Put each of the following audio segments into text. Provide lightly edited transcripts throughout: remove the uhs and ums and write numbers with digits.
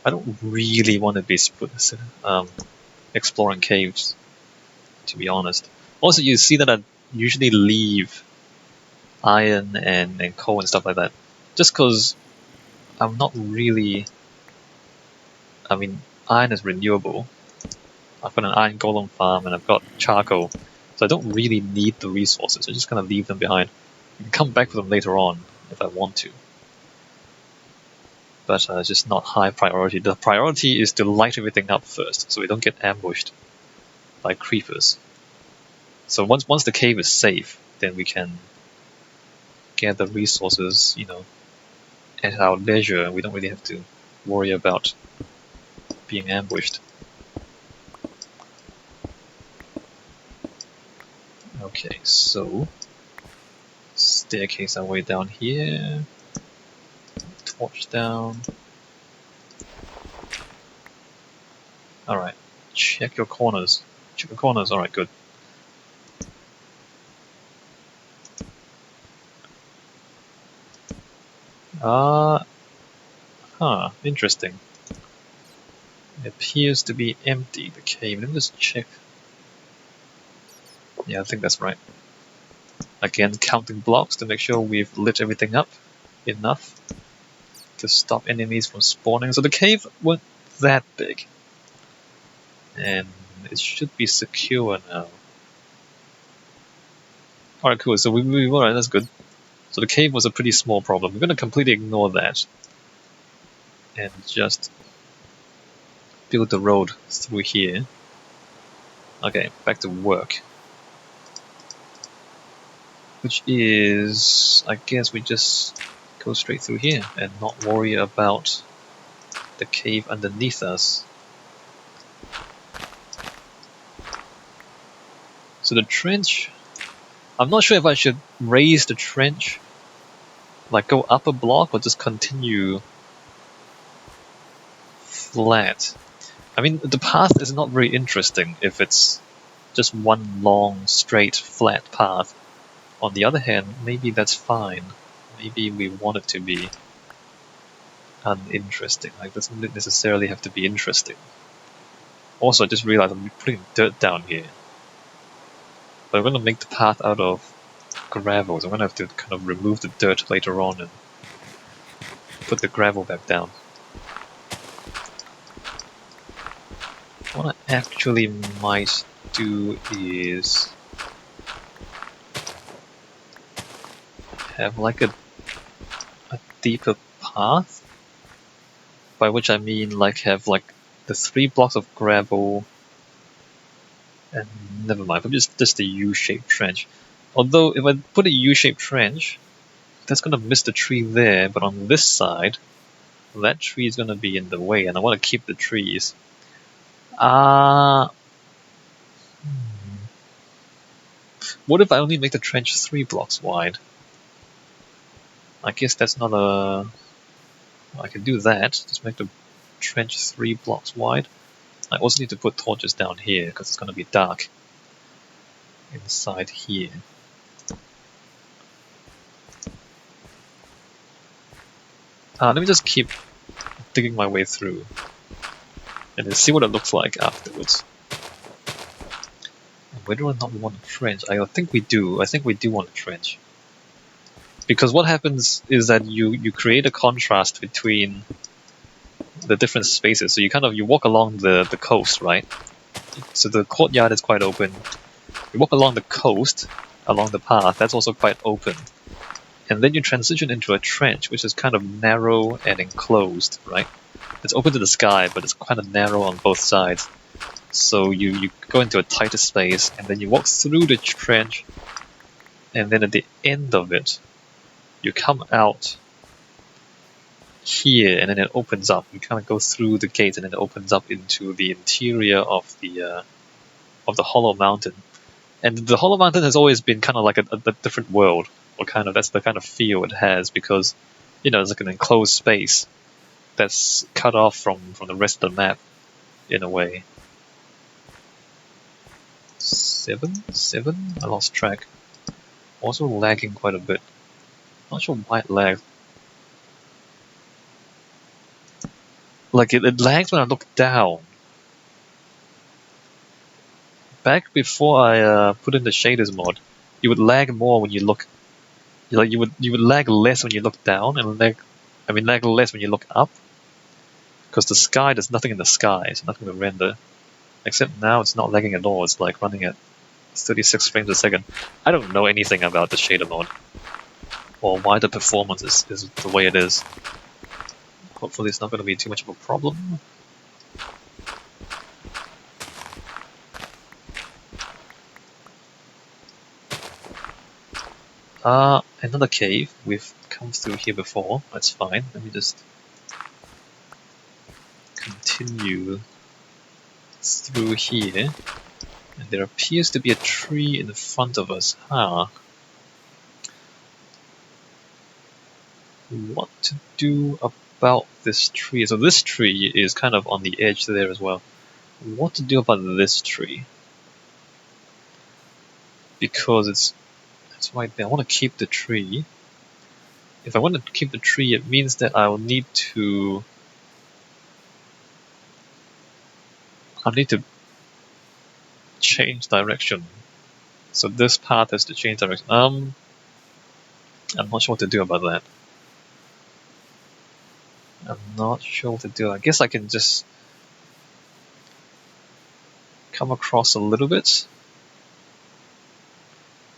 I don't really want to be exploring caves, to be honest. Also, you see that I usually leave iron and coal and stuff like that, just because I'm not really. I mean, iron is renewable. I've got an iron golem farm and I've got charcoal, so I don't really need the resources. I'm just gonna leave them behind. I can come back for them later on if I want to, but it's just not high priority. The priority is to light everything up first, so we don't get ambushed by creepers. So once the cave is safe, then we can get the resources, at our leisure, and we don't really have to worry about being ambushed. Okay, so staircase our way down here. Torch down. Alright, check your corners. Check your corners, alright, good. Interesting. It appears to be empty, the cave. Let me just check. Yeah, I think that's right. Again, counting blocks to make sure we've lit everything up enough to stop enemies from spawning. So the cave wasn't that big, and it should be secure now. Alright, cool. So alright, that's good. So the cave was a pretty small problem. We're going to completely ignore that and just build the road through here. Okay, back to work. Which is, I guess we just go straight through here and not worry about the cave underneath us. So the trench, I'm not sure if I should raise the trench, like go up a block, or just continue flat. I mean, the path is not very interesting if it's just one long, straight, flat path. On the other hand, maybe that's fine. Maybe we want it to be uninteresting. Like, it doesn't necessarily have to be interesting. Also, I just realized I'm putting dirt down here. But I'm going to make the path out of gravel, so I'm going to have to kind of remove the dirt later on and put the gravel back down. What I actually might do is have like a deeper path, by which I mean like have like the 3 blocks of gravel, and never mind, just a U-shaped trench. Although if I put a U-shaped trench, that's gonna miss the tree there, but on this side, that tree is gonna be in the way, and I want to keep the trees. What if I only make the trench 3 blocks wide? I guess that's not a... I can do that, just make the trench 3 blocks wide. I also need to put torches down here, because it's gonna be dark inside here. Let me just keep digging my way through and then see what it looks like afterwards. Whether or not we want a trench, I think we do. I think we do want a trench. Because what happens is that you create a contrast between the different spaces. So you walk along the coast, right? So the courtyard is quite open. You walk along the coast, along the path, that's also quite open. And then you transition into a trench, which is kind of narrow and enclosed, right? It's open to the sky, but it's kind of narrow on both sides. So you go into a tighter space, and then you walk through the trench, and then at the end of it, you come out here, and then it opens up. You kind of go through the gate, and then it opens up into the interior of the Hollow Mountain. And the Hollow Mountain has always been kind of like a different world, or that's the kind of feel it has, because it's like an enclosed space that's cut off from the rest of the map in a way. 7? I lost track. Also lagging quite a bit. Not sure why it lagged. Like it lags when I look down. Back before I put in the shaders mod, you would lag more when you look. Like you would lag less when you look down, and lag less when you look up. Because the sky, there's nothing in the sky, it's nothing to render. Except now it's not lagging at all. It's like running at 36 frames a second. I don't know anything about the shader mod, or why the performance is the way it is. Hopefully it's not going to be too much of a problem. Another cave. We've come through here before. That's fine. Let me just continue through here. And there appears to be a tree in front of us. What to do about this tree? So this tree is kind of on the edge there as well. What to do about this tree? Because it's right there. I want to keep the tree. If I want to keep the tree, it means that I'll need to change direction. So this path has to change direction. I'm not sure what to do about that. I'm not sure what to do. I guess I can just come across a little bit.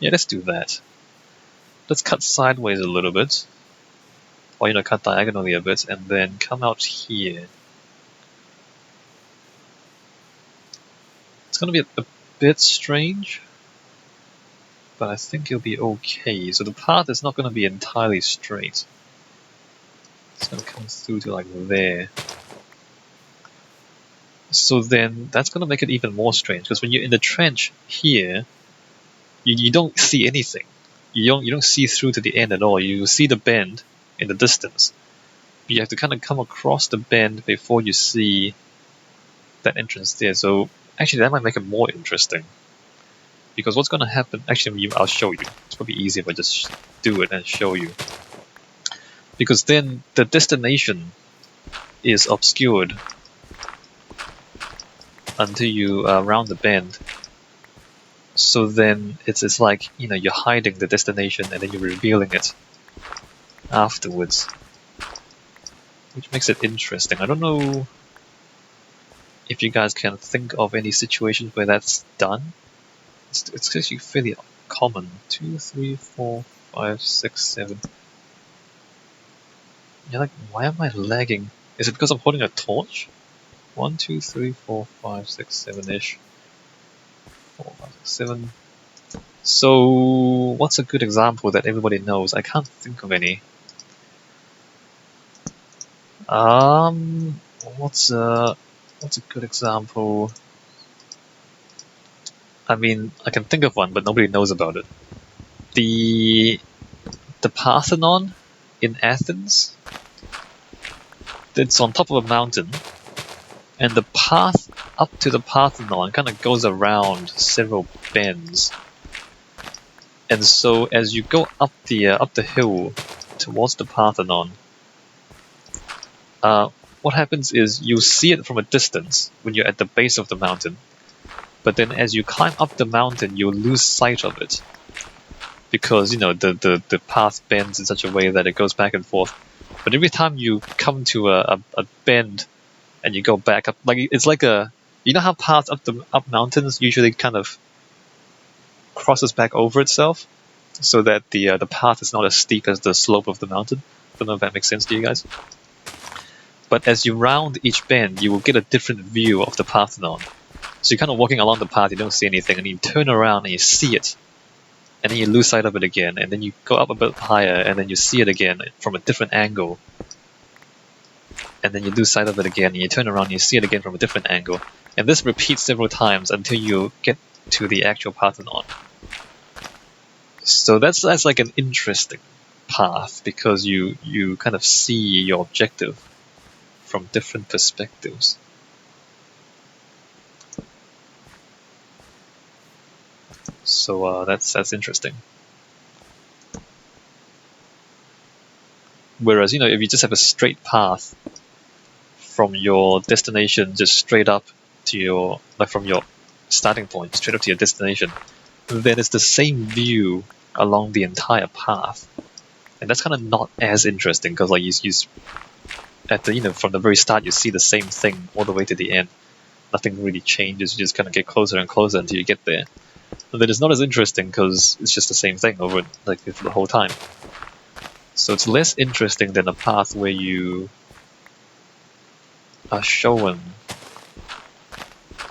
Yeah, let's do that. Let's cut sideways a little bit. Or, cut diagonally a bit, and then come out here. It's going to be a bit strange, but I think it'll be okay. So the path is not going to be entirely straight. It's going to come through to like there. So then that's going to make it even more strange, because when you're in the trench here, you don't see anything. You don't see through to the end at all. You see the bend in the distance. You have to kind of come across the bend before you see that entrance there. So actually that might make it more interesting. Because what's going to happen, actually I'll show you. It's probably easier if I just do it and show you. Because then the destination is obscured until you round the bend. So then it's like, you're hiding the destination and then you're revealing it afterwards. Which makes it interesting. I don't know if you guys can think of any situations where that's done. It's actually fairly common. 2, 3, 4, 5, 6, 7. You're like, why am I lagging? Is it because I'm holding a torch? 1, 2, 3, 4, 5, 6, 7-ish. 4, 5, 6, 7. So, what's a good example that everybody knows? I can't think of any. What's a good example? I mean, I can think of one, but nobody knows about it. The Parthenon in Athens. It's on top of a mountain, and the path up to the Parthenon kind of goes around several bends. And so, as you go up the hill towards the Parthenon, what happens is you see it from a distance when you're at the base of the mountain. But then as you climb up the mountain, you lose sight of it. Because, the path bends in such a way that it goes back and forth. But every time you come to a bend and you go back up, like it's like how paths up mountains usually kind of crosses back over itself, so that the path is not as steep as the slope of the mountain. Don't know if that makes sense to you guys. But as you round each bend, you will get a different view of the Parthenon. So you're kind of walking along the path, you don't see anything, and you turn around and you see it. And then you lose sight of it again, and then you go up a bit higher, and then you see it again from a different angle. And then you lose sight of it again, and you turn around and you see it again from a different angle. And this repeats several times until you get to the actual Parthenon. So that's like an interesting path, because you kind of see your objective from different perspectives. So that's interesting. Whereas, if you just have a straight path from your destination just straight up to your, like from your starting point straight up to your destination, then it's the same view along the entire path. And that's kind of not as interesting because like you at the, from the very start you see the same thing all the way to the end. Nothing really changes. You just kind of get closer and closer until you get there. And then it's not as interesting because it's just the same thing over like for the whole time. So it's less interesting than a path where you are shown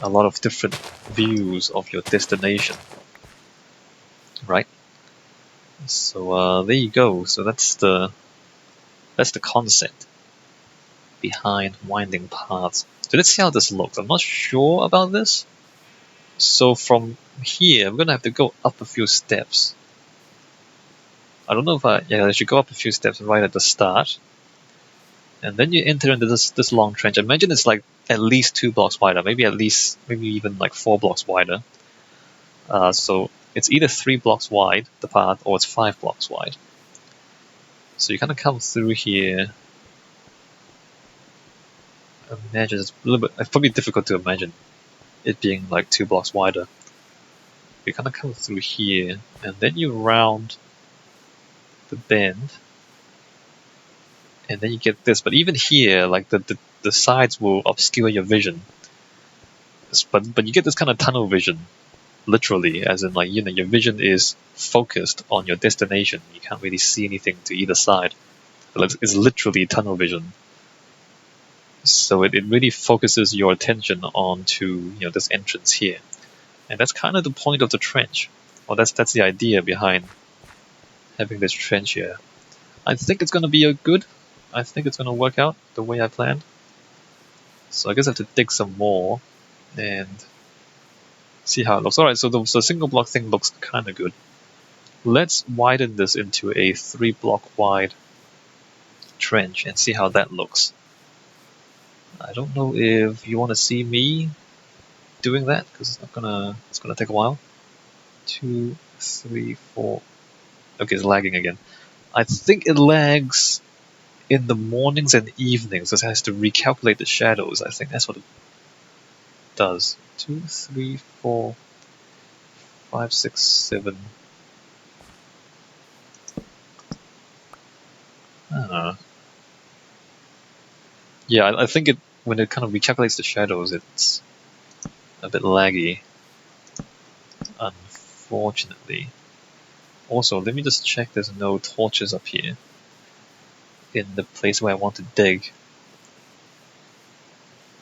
a lot of different views of your destination, right? So there you go. So that's the concept behind winding paths. So let's see how this looks. I'm not sure about this. So from here, I'm gonna have to go up a few steps. I don't know if I should go up a few steps right at the start. And then you enter into this long trench. Imagine it's like at least 2 blocks wider, maybe even like 4 blocks wider. So it's either 3 blocks wide, the path, or it's 5 blocks wide. So you kind of come through here. Imagine it's probably difficult to imagine it being like 2 blocks wider. You kind of come through here, and then you round the bend, and then you get this. But even here, like the sides will obscure your vision. But you get this kind of tunnel vision, literally, as in like your vision is focused on your destination. You can't really see anything to either side. It's literally tunnel vision. So it really focuses your attention onto this entrance here, and that's kind of the point of the trench. Well, that's the idea behind having this trench here. I think it's going to be good. I think it's going to work out the way I planned. So I guess I have to dig some more and see how it looks. Alright, so the single block thing looks kind of good. Let's widen this into a 3 block wide trench and see how that looks. I don't know if you want to see me doing that because it's gonna take a while. 2, 3, 4. Okay, it's lagging again. I think it lags in the mornings and evenings because it has to recalculate the shadows. I think that's what it does. 2, 3, 4, 5, 6, 7. Yeah, I think when it kind of recalculates the shadows, it's a bit laggy, unfortunately. Also, let me just check there's no torches up here in the place where I want to dig.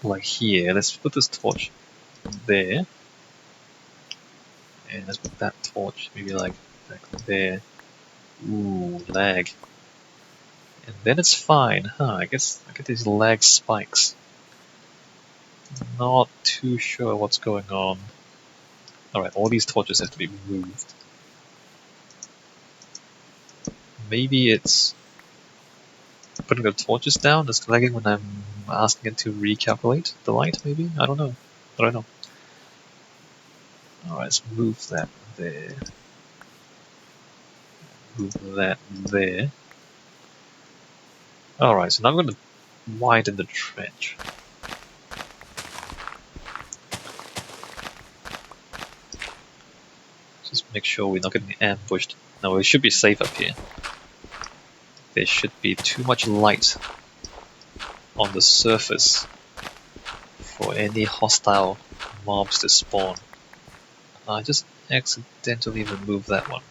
Like here, let's put this torch there, and let's put that torch maybe like back there. Ooh, lag. And then it's fine, huh? I guess I get these lag spikes. Not too sure what's going on. Alright, all these torches have to be moved. Maybe it's putting the torches down is lagging when I'm asking it to recalculate the light, maybe? I don't know. Alright, let's move that there. Move that there. Alright, so now I'm going to widen the trench. Just make sure we're not getting ambushed. Now we should be safe up here. There should be too much light on the surface for any hostile mobs to spawn. I just accidentally removed that one.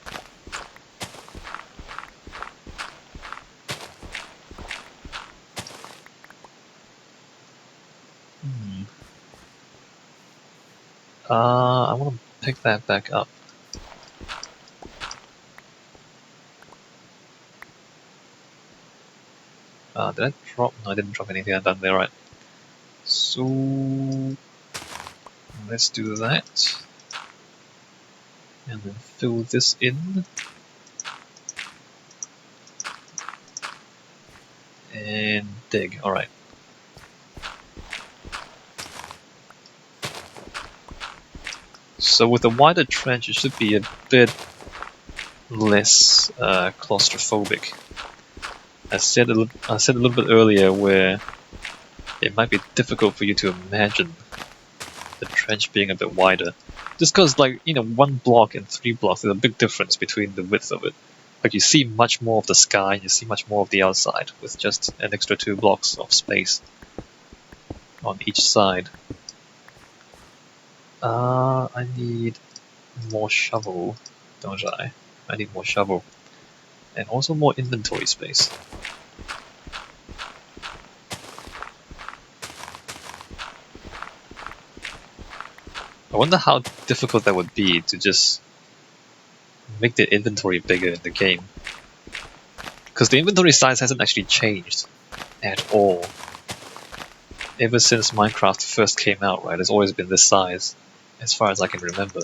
I want to pick that back up. Did I drop? No, I didn't drop anything. I'm done there, right? So let's do that, and then fill this in, and dig. All right. So with a wider trench, it should be a bit less claustrophobic. I said a little bit earlier where it might be difficult for you to imagine the trench being a bit wider. Just because, like, you know, 1 block and 3 blocks, there's a big difference between the width of it. Like, you see much more of the sky, you see much more of the outside, with just an extra 2 blocks of space on each side. I need more shovel, don't I? I need more shovel. And also more inventory space. I wonder how difficult that would be to just make the inventory bigger in the game. Because the inventory size hasn't actually changed at all. Ever since Minecraft first came out, right? It's always been this size, as far as I can remember.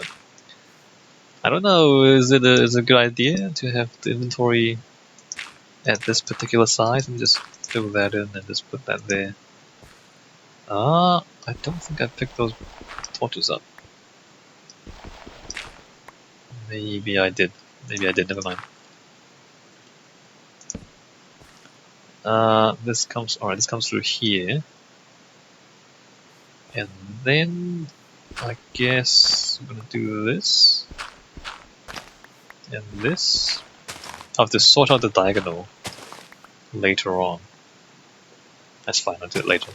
I don't know, is it a good idea to have the inventory at this particular size and just fill that in and just put that there? I don't think I picked those torches up. Maybe I did. Never mind. This comes through here. And then I guess I'm gonna do this. And this. I'll have to sort out the diagonal later on. That's fine, I'll do it later.